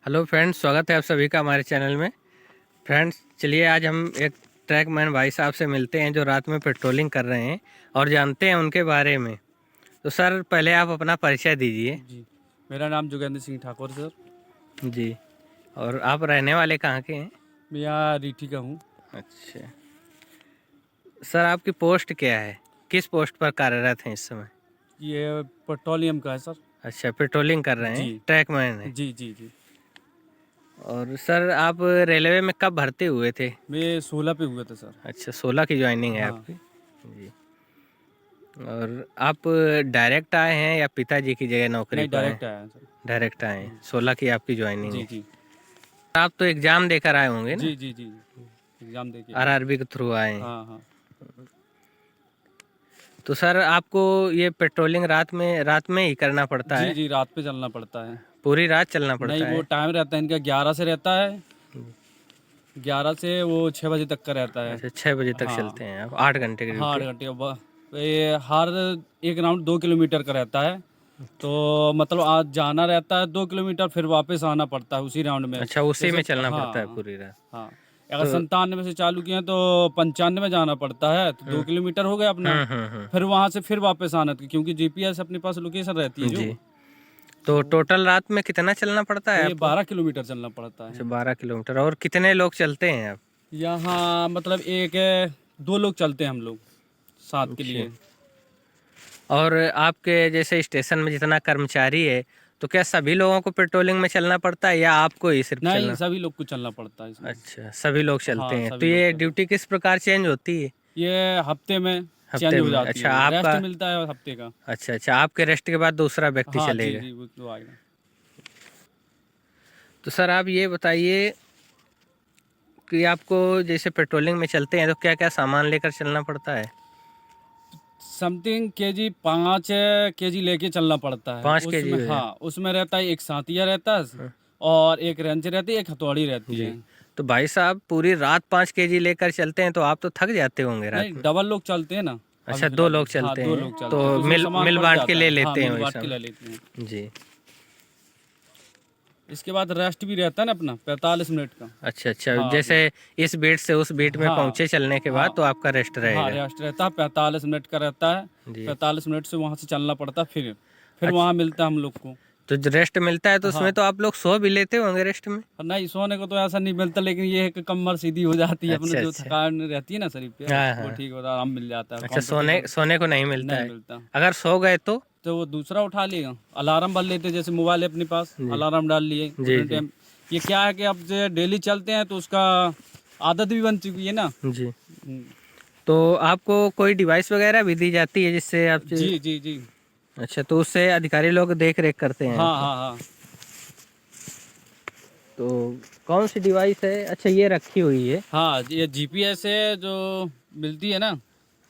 Hello friends, स्वागत है आप सभी का हमारे चैनल में। फ्रेंड्स, चलिए आज हम एक ट्रैकमैन भाई साहब से मिलते हैं जो रात में पेट्रोलिंग कर रहे हैं और जानते हैं उनके बारे में। तो सर, पहले आप अपना परिचय दीजिए। जी, मेरा नाम जोगेंद्र सिंह ठाकुर सर। जी। और आप रहने वाले कहाँ के हैं? मैं यहाँ रीठी का हूँ। अच्छा सर, आपकी पोस्ट क्या है? किस पोस्ट पर कार्यरत हैं इस समय? ये पेट्रोलियम का है सर। अच्छा, पेट्रोलिंग कर रहे हैं, जी ट्रैकमैन है। जी जी जी। और सर, आप रेलवे में कब भर्ती हुए थे? मैं 16 पे हुआ था सर। अच्छा, 16 की ज्वाइनिंग है हाँ। आपकी। जी। और आप डायरेक्ट आए हैं या पिताजी की जगह नौकरी नहीं, पर हैं? डायरेक्ट आया है सर। डायरेक्ट आए हैं, 16 की आपकी ज्वाइनिंग जी है। जी आप तो एग्ज़ाम देकर आए होंगे ना? जी जी जी। एग्ज़ाम दे के आया। आरआरबी के थ्रू आए हैं। हाँ हाँ। तो सर, आपको ये पेट्रोलिंग रात में ही करना पड़ता जी है? जी, रात पे चलना पड़ता है। पूरी रात चलना नहीं, पड़ता वो है? टाइम रहता है इनका 11 से रहता है। 11 से वो 6 बजे तक का रहता है। अच्छा, 6 बजे तक हाँ चलते हैं आप? 8 घंटे की हाँ, 8 ड्यूटी? घंटे ये हर एक राउंड 2 किलोमीटर का रहता है। तो मतलब आज जाना रहता है 2 किलोमीटर, फिर वापस आना पड़ता है उसी राउंड में। अच्छा, उसी जैसे में चलना पड़ता है हाँ पूरी रात? हाँ। अगर तो 97 से चालू किए तो 95 में जाना पड़ता है, तो 2 किलोमीटर हो गया अपना। हम्म। फिर वहाँ से फिर वापस आना, क्योंकि जीपीएस अपने पास लोकेशन रहती है जो। जी। तो टोटल रात में कितना चलना पड़ता तो है ये आपको? 12 किलोमीटर चलना पड़ता अच्छा, है। 12 किलोमीटर। और कितने लोग चलते हैं आप? यहाँ मतलब दो लोग चलते हैं हम लोग साथ के अच्छा। लिए। और आपके जैसे स्टेशन में जितना कर्मचारी है, तो क्या सभी लोगों को पेट्रोलिंग में चलना पड़ता है या आपको ही सिर्फ नहीं, चलना? सभी लोग को चलना पड़ता है इसमें। अच्छा, सभी लोग चलते हाँ, हैं। तो सभी लोग ये चलते। ड्यूटी किस प्रकार चेंज होती है? ये हफ्ते में चेंज हफ्ते हो में? जाती अच्छा, है, रेस्ट आपका। मिलता है हफ्ते का। अच्छा, आपके रेस्ट के बाद दूसरा व्यक्ति हाँ जी चलेगा? जी, वो तो आएगा। तो सर, आप ये बताइए कि आपको जैसे पेट्रोलिंग में चलते हैं तो क्या क्या सामान लेकर चलना पड़ता है? समथिंग केजी 5 केजी लेके चलना पड़ता है 5 kg उसमें। है? हाँ, उसमें रहता है एक सांतिया रहता है और एक रेंच रहती है, एक हथौड़ी रहती जी। है। तो भाई साहब, पूरी रात 5 kg लेकर चलते हैं तो आप तो थक जाते होंगे रात नहीं, में? डबल लोग चलते हैं ना। अभी अच्छा, 2 फिलहाल लोग हाँ, चलते 2 हैं लोग तो चलते हैं, तो उसमें मिल सामान मिल बढ़ बांट के जाता ले है। हाँ, लेते हैं मिल वही बांट के सामान? ले लेते हैं। जी। इसके बाद रेस्ट भी रहता है ना अपना 45 मिनट का। अच्छा, हाँ जैसे इस बीट से उस बीट में हाँ पहुंचे चलने के बाद हाँ तो आपका रेस्ट हाँ, रहेगा? रेस्ट रहता है 45 मिनट का रहता है। जी। 45 मिनट से वहाँ से चलना पड़ता है, फिर अच्छा, वहाँ मिलता है हम लोग को। तो जो रेस्ट मिलता है तो उसमें हाँ, तो आप लोग सो भी लेते होंगे रेस्ट में? और नहीं, सोने को तो ऐसा नहीं मिलता, लेकिन ये है कि कमर सीधी हो जाती है अपने, जो अच्छा। थकान रहती है ना शरीर पे, हाँ वो हाँ। ठीक होता है, आराम मिल जाता है अच्छा, सोने कंफर्टेबल। सोने को नहीं मिलता नहीं है? मिलता। अगर सो गए तो वो दूसरा उठा लेगा, अलार्म भर लेते, जैसे मोबाइल है अपने पास, जी अलार्म डाल लिए जी उतने जी टाइम। ये क्या है कि अब जो डेली चलते हैं तो उसका आदत भी बन चुकी है ना। जी। हम्म। तो आपको कोई डिवाइस वगैरह भी दी जाती है जिससे आप जी जी जी। अच्छा, तो उससे अधिकारी लोग देख रेख करते हैं हाँ आपको? हाँ हाँ। तो कौन सी डिवाइस है? अच्छा, ये रखी हुई है? हाँ, ये जीपीएस है जो मिलती है ना।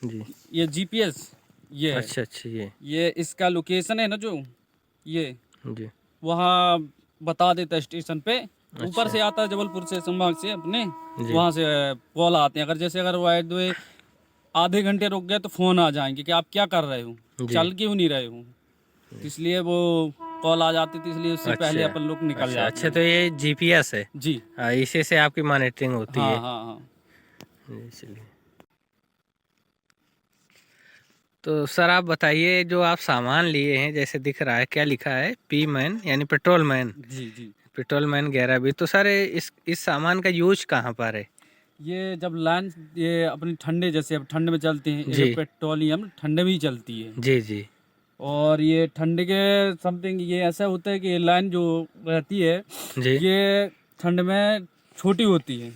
जी। ये जीपीएस ये है। अच्छा, ये इसका लोकेशन है ना जो, ये जी। वहाँ बता देता है स्टेशन पे। ऊपर अच्छा। से आता है जबलपुर से, संभाग से अपने, जी। वहाँ से कॉल आते हैं। अगर वाइड वे आधे घंटे रुक गए तो फ़ोन आ जाएंगे कि आप क्या कर रहे हो, जी। चल क्यों नहीं रहे हो। तो इसलिए वो कॉल आ जाती थी, इसलिए उससे पहले अच्छा अपन लोग निकल जाते अच्छा, हैं। तो ये जीपीएस है? जी। हाँ, इसी से आपकी मॉनिटरिंग होती हाँ है? हाँ हाँ। जी, चलिए। तो सर, आप बताइए, जो आप सामान लिए हैं, जैसे दिख रहा है, क्या लिखा है? पी मैन यानी पेट्रोल मैन? जी जी। पेट्रोल मैन 11 भी। तो सर, इस सामान का यूज कहाँ पर है? ये जब लाइन, ये अपनी ठंडे, जैसे अब ठंड में चलते हैं, ये जी पेट्रोलियम ठंडे में ही चलती है। जी जी और ये ठंड के समथिंग ये ऐसा होता है कि ये लाइन जो रहती है, जी। ये ठंड में छोटी होती है।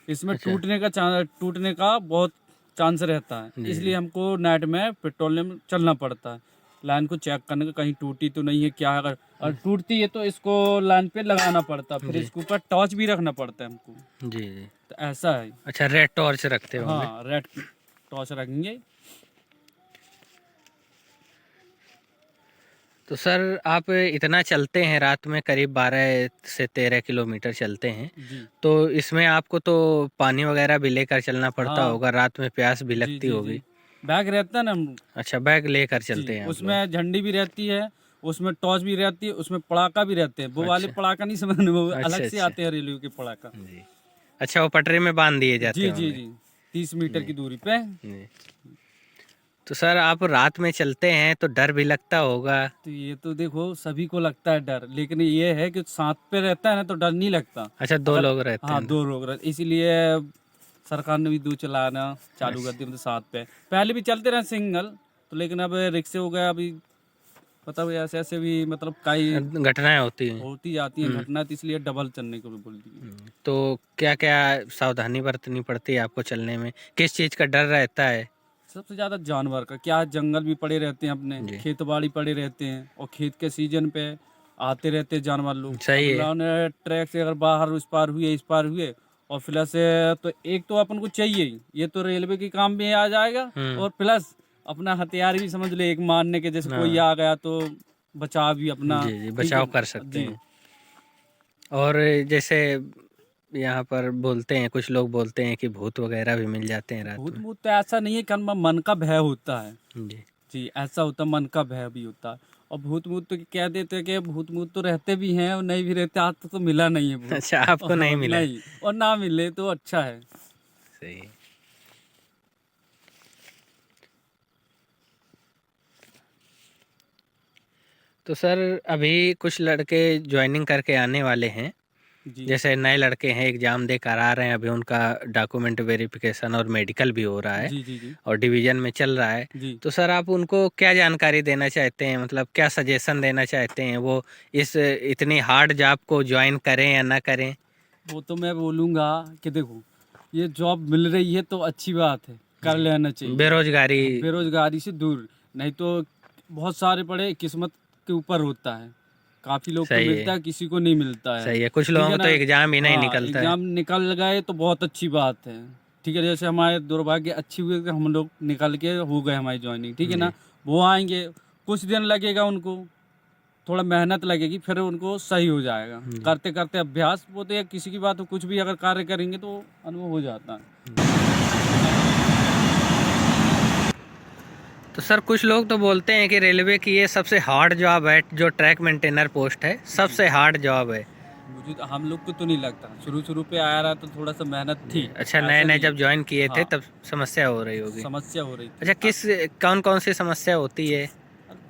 इसमें अच्छा। टूटने का बहुत चांस रहता है, जी इसलिए जी। हमको नाइट में पेट्रोलियम चलना पड़ता है। लाइन को चेक करने का, कहीं टूटी तो नहीं है क्या है। अगर टूटती है तो इसको लाइन पे लगाना पड़ता है, फिर जी इसके ऊपर टॉर्च भी रखना पड़ता है हमको। जी जी। तो ऐसा है। अच्छा, रेड टॉर्च रखते होंगे? हाँ, रेड टॉर्च रखेंगे। तो सर, आप इतना चलते हैं रात में, करीब 12 से 13 किलोमीटर चलते हैं, जी तो इसमें आपको तो पानी वगैरह भी लेकर चलना पड़ता हाँ। होगा, रात में प्यास भी जी लगती जी होगी? जी। बैग रहता है ना। अच्छा, बैग लेकर जी, चलते हैं आप लोग? उसमें झंडी भी रहती है, उसमें टॉर्च भी रहती है, उसमें पड़ाका भी रहते हैं। वो वाले पड़ाका नहीं समझ में, वो अच्छा, अलग से अच्छा। आते हैं रेलवे के पड़ाका। जी। अच्छा, वो पटरी में बांध दिए जाते जी जी होंगे। जी, 30 मीटर की दूरी पे। जी। तो सर आप रात में चलते हैं तो डर भी लगता होगा। तो ये तो देखो सभी को लगता है डर, लेकिन ये है कि साथ पे रहता है ना तो डर नहीं लगता। अच्छा, 2 अगर लोग रहते हाँ हैं। 2 लोग रहते, इसीलिए सरकार ने भी 2 चलाना चालू कर दिया, मतलब साथ पे। पहले भी चलते रहे सिंगल, तो लेकिन अब रिक्शे हो गया अभी, पता है ऐसे ऐसे भी मतलब कई घटनाएं होती हैं। होती जाती हैं घटना, तो इसलिए डबल चलने को भी बोल दिए। तो क्या-क्या सावधानी बरतनी पड़ती है आपको चलने में? किस चीज़ का डर रहता है? सबसे ज़्यादा जानवर का क्या है, जंगल भी पड़े रहते हैं अपने, जी। खेत बाड़ी पड़े रहते हैं, और खेत के सीजन पे आते रहते हैं जानवर लोग। सही अब है। ने ट्रैक से अगर बाहर उस पार हुए इस पार हुए, और प्लस तो एक तो अपन को चाहिए ही, ये तो रेलवे के काम में आ जाएगा, और प्लस अपना हथियार भी समझ ले एक मारने के, जैसे कोई आ गया तो बचाव भी अपना। जी, जी, ठीक है बचाव कर सकते जी। हैं। और जैसे यहाँ पर बोलते हैं, कुछ लोग बोलते हैं कि भूत वगैरह भी मिल जाते हैं रात भूत में। भूत तो ऐसा नहीं है, कि मन का भय होता है। जी। जी ऐसा होता, मन का भय भी होता है। और भूत भूत तो कह देते हैं कि भूत भूत तो रहते भी हैं और नहीं भी रहते, आज तक तो मिला नहीं है भूत। अच्छा, आपको नहीं मिला है। नहीं, और ना मिले तो अच्छा है। सही है। तो सर अभी कुछ लड़के जॉइनिंग करके आने वाले हैं। जी जैसे नए लड़के हैं, एग्ज़ाम देकर आ रहे हैं, अभी उनका डॉक्यूमेंट वेरिफिकेशन और मेडिकल भी हो रहा है जी जी जी और डिवीज़न में चल रहा है। जी। तो सर आप उनको क्या जानकारी देना चाहते हैं? मतलब क्या सजेशन देना चाहते हैं? वो इस इतनी हार्ड जॉब को जॉइन करें या ना करें? वो तो मैं बोलूँगा कि देखो, ये जॉब मिल रही है तो अच्छी बात है, कर लेना चाहिए। बेरोज़गारी। हाँ, बेरोजगारी से दूर, नहीं तो बहुत सारे पढ़े किस्मत के ऊपर होता है। काफ़ी लोग को सही मिलता है, है, किसी को नहीं मिलता है। सही है। कुछ ठीक लोगों है को तो ना? एग्ज़ाम ही नहीं हाँ, निकलता है। एग्ज़ाम निकल गए तो बहुत अच्छी बात है। ठीक है, जैसे हमारे दुर्भाग्य अच्छी हुई कि हम लोग निकल के हो गए हमारी जॉइनिंग, ठीक है जी। ना? वो आएँगे, कुछ दिन लगेगा उनको, थोड़ा मेहनत लगेगी, फिर उनको सही हो जाएगा। करते-करते अभ्यास, वो तो या किसी की बात हो, कुछ भी अगर कार्य करेंगे तो अनुभव हो जाता है। तो सर कुछ लोग तो बोलते हैं कि रेलवे की ये सबसे हार्ड जॉब है, जो ट्रैक मेंटेनर पोस्ट है, जी। सबसे हार्ड जॉब है। मुझे तो, हम लोग को तो नहीं लगता, शुरू-शुरू पे आया रहा तो थोड़ा-सा मेहनत जी। थी, अच्छा, ऐसा नए-नए नहीं जब है। जॉइन किए थे हाँ, तब समस्या हो रही होगी। समस्या हो रही थी। अच्छा, किस कौन-कौन सी समस्या होती है?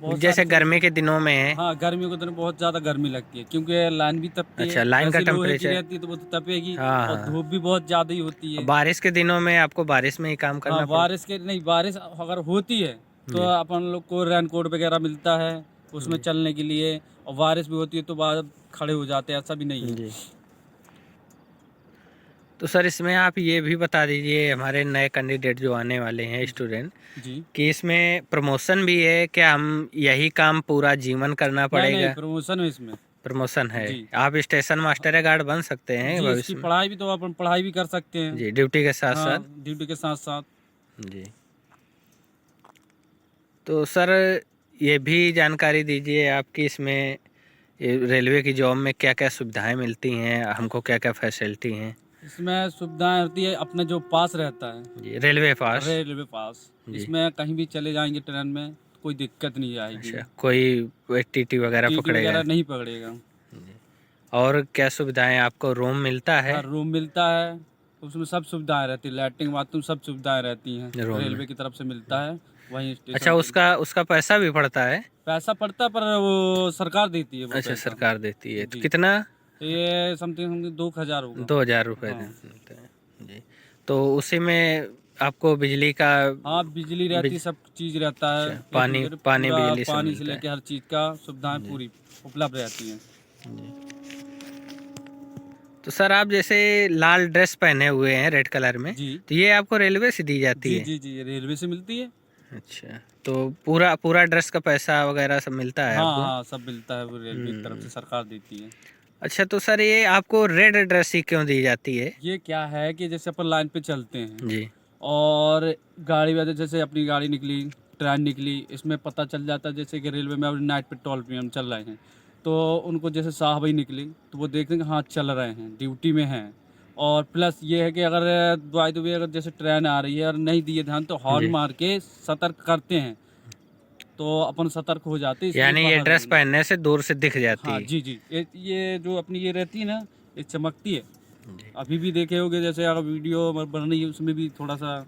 बहुत सारी जैसे गर्मी समस्या। के दिनों में है। हाँ, गर्मियों के दिन बहुत ज़्यादा गर्मी लगती है, क्योंकि लाइन भी तपती है, अच्छा, लाइन का वैसे लोहे की टेम्परेचर। रहती है तो वो तो तपेगी, हाँ, और हाँ। धूप भी बहुत ज़्यादा ही होती और है। बारिश के दिनों में आपको बारिश में ही काम हाँ, करना पड़ता बारिश के नहीं, बारिश अगर होती है तो जी, अपन लोग को रेनकोट वगैरह मिलता है उसमें जी, चलने के लिए, और बारिश भी होती है तो बाद खड़े हो जाते हैं, ऐसा भी नहीं है। जी। तो सर इसमें आप ये भी बता दीजिए हमारे नए कैंडिडेट जो आने वाले हैं स्टूडेंट, जी। कि इसमें प्रमोशन भी है क्या? हम यही काम पूरा जीवन करना नहीं नहीं, पड़ेगा? प्रमोशन है इसमें। प्रमोशन है। जी आप स्टेशन मास्टर या गार्ड बन सकते हैं जी, इसकी भविष्य में। पढ़ाई भी तो अपन पढ़ाई भी कर सकते हैं। जी, ड्यूटी के साथ हाँ, साथ। ड्यूटी के साथ साथ। जी। तो सर ये भी जानकारी दीजिए आपकी इसमें, ये रेलवे की जॉब में क्या क्या सुविधाएं मिलती हैं, हमको क्या क्या फैसिलिटी हैं? इसमें सुविधाएं होती है, अपने जो पास रहता है, जी, रेलवे पास। रेलवे पास, जी। इसमें कहीं भी चले जाएंगे ट्रेन में तो कोई दिक्कत नहीं आएगी। अच्छा, कोई टीटी वगैरह टीटी पकड़ेगा? वगैरह नहीं पकड़ेगा। जी। और क्या सुविधाएं आपको? रूम मिलता है हाँ, रूम मिलता है, उसमें सब सुविधाएं रहती है, लैट्रिन बाथरूम सब सुविधाएं रहती हैं, रूम में? रेलवे की तरफ से मिलता है। वहीं अच्छा, स्टेशन पे उसका उसका पैसा भी पड़ता है? पैसा पड़ता है, पर वो सरकार देती है वो अच्छा, पैसा। सरकार देती है। तो जी, कितना? ये समथिंग समथिंग 2,000 होगा। 2,000 रुपये हाँ देते हैं। जी। तो उसी में आपको बिजली का हाँ, बिजली रहती है, बिज सब चीज़ रहता है, अच्छा, ए टू पानी जेड पानी पूरा, बिजली सब पानी से मिलता है। लेके हर चीज़ का सुविधाएं जी, पूरी उपलब्ध रहती हैं। जी। तो सर आप जैसे लाल ड्रेस पहने हुए हैं रेड कलर में, जी तो ये आपको रेलवे से दी जाती जी है? जी जी, ये रेलवे से मिलती है। अच्छा, तो पूरा पूरा ड्रेस का पैसा वगैरह सब मिलता है हाँ आपको? हाँ, सब मिलता है, वो रेलवे की तरफ से सरकार देती है। अच्छा, तो सर ये आपको रेड ड्रेस ही क्यों दी जाती है? ये क्या है कि जैसे अपन लाइन पे चलते हैं, जी, और गाड़ी वाले, जैसे अपनी गाड़ी निकली, ट्रेन निकली, इसमें पता चल जाता है जैसे कि रेलवे में अब नाइट पेट्रोल पे हम चल रहे हैं, तो उनको जैसे साहब ही निकली तो वो देखते हैं कि हाँ चल रहे हैं, ड्यूटी में हैं। और प्लस ये है कि अगर बाय द वे अगर जैसे ट्रेन आ रही है और नहीं दिए ध्यान तो हॉर्न जी। मार के सतर्क करते हैं। तो अपन सतर्क हो जाते हैं, इसलिए यानी ये बाहर ड्रेस नहीं। पहनने से दूर से दिख जाती हाँ है। जी जी, ये जो अपनी ये रहती है ना, ये चमकती है। जी। अभी भी देखे होगे, जैसे अगर वीडियो बन रही है उसमें भी थोड़ा सा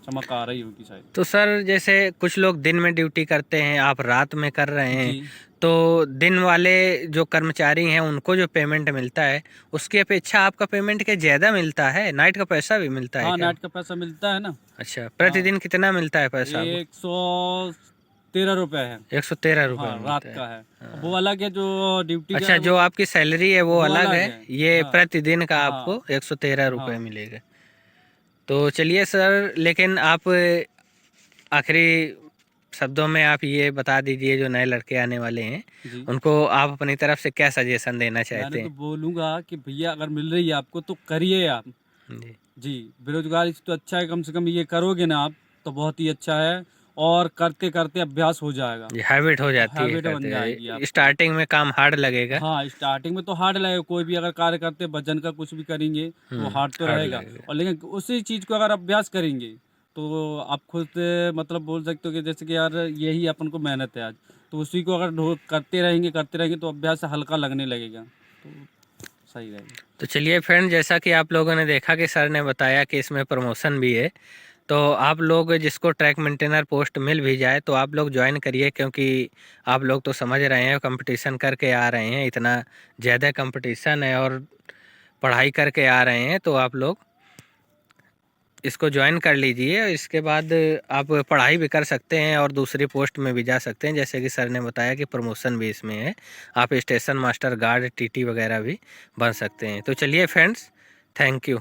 चमक आ रही होगी शायद। तो सर जैसे कुछ लोग दिन में ड्यूटी करते हैं, आप रात में कर रहे हैं, जी तो दिन वाले जो कर्मचारी हैं उनको जो पेमेंट मिलता है उसकी अपेक्षा आपका पेमेंट क्या ज़्यादा मिलता है? नाइट का पैसा भी मिलता है हाँ, क्या? नाइट का पैसा मिलता है ना। अच्छा, हाँ, प्रतिदिन कितना मिलता है पैसा आपको? 113 रुपये है। 113 रुपये हाँ, रात मिलता है। का है। हाँ। वो अलग है, जो ड्यूटी का अच्छा, है जो आपकी सैलरी है वो अलग है, ये हाँ प्रतिदिन का हाँ आपको 113 रुपये हाँ मिलेगा। तो चलिए सर, लेकिन आप आखिरी शब्दों में आप ये बता दीजिए, जो नए लड़के आने वाले हैं जी। उनको आप अपनी तरफ से क्या सजेशन देना चाहते मैंने तो हैं? बोलूँगा कि भैया अगर मिल रही है आपको तो करिए आप। जी। जी, बेरोजगारी से तो अच्छा है, कम से कम ये करोगे ना आप तो बहुत ही अच्छा है, और करते करते अभ्यास हो जाएगा, ये हैबिट हो जाती है हैबिट बन जाएगी करते, आपको। स्टार्टिंग में काम हार्ड लगेगा। हाँ, स्टार्टिंग में तो हार्ड लगेगा, कोई भी अगर कार्य करते वजन का कुछ भी करेंगे तो हार्ड तो हार्ड रहेगा, लगेगा। और लेकिन उसी चीज़ को अगर अभ्यास करेंगे तो आप खुद मतलब बोल सकते हो कि जैसे कि यार यही अपन को मेहनत है आज, तो उसी को अगर करते रहेंगे तो अभ्यास हल्का लगने लगेगा, तो सही रहेगा। तो चलिए फ्रेंड, जैसा कि आप लोगों ने देखा कि सर ने बताया कि इसमें प्रमोशन भी है, तो आप लोग जिसको ट्रैक मेंटेनर पोस्ट मिल भी जाए तो आप लोग ज्वाइन करिए, क्योंकि आप लोग तो समझ रहे हैं कंपटीशन करके आ रहे हैं, इतना ज़्यादा कंपटीशन है और पढ़ाई करके आ रहे हैं, तो आप लोग इसको ज्वाइन कर लीजिए। इसके बाद आप पढ़ाई भी कर सकते हैं और दूसरी पोस्ट में भी जा सकते हैं, जैसे कि सर ने बताया कि प्रमोशन भी इसमें है, आप स्टेशन मास्टर, गार्ड, टीटी वगैरह भी बन सकते हैं। तो चलिए फ्रेंड्स, थैंक यू।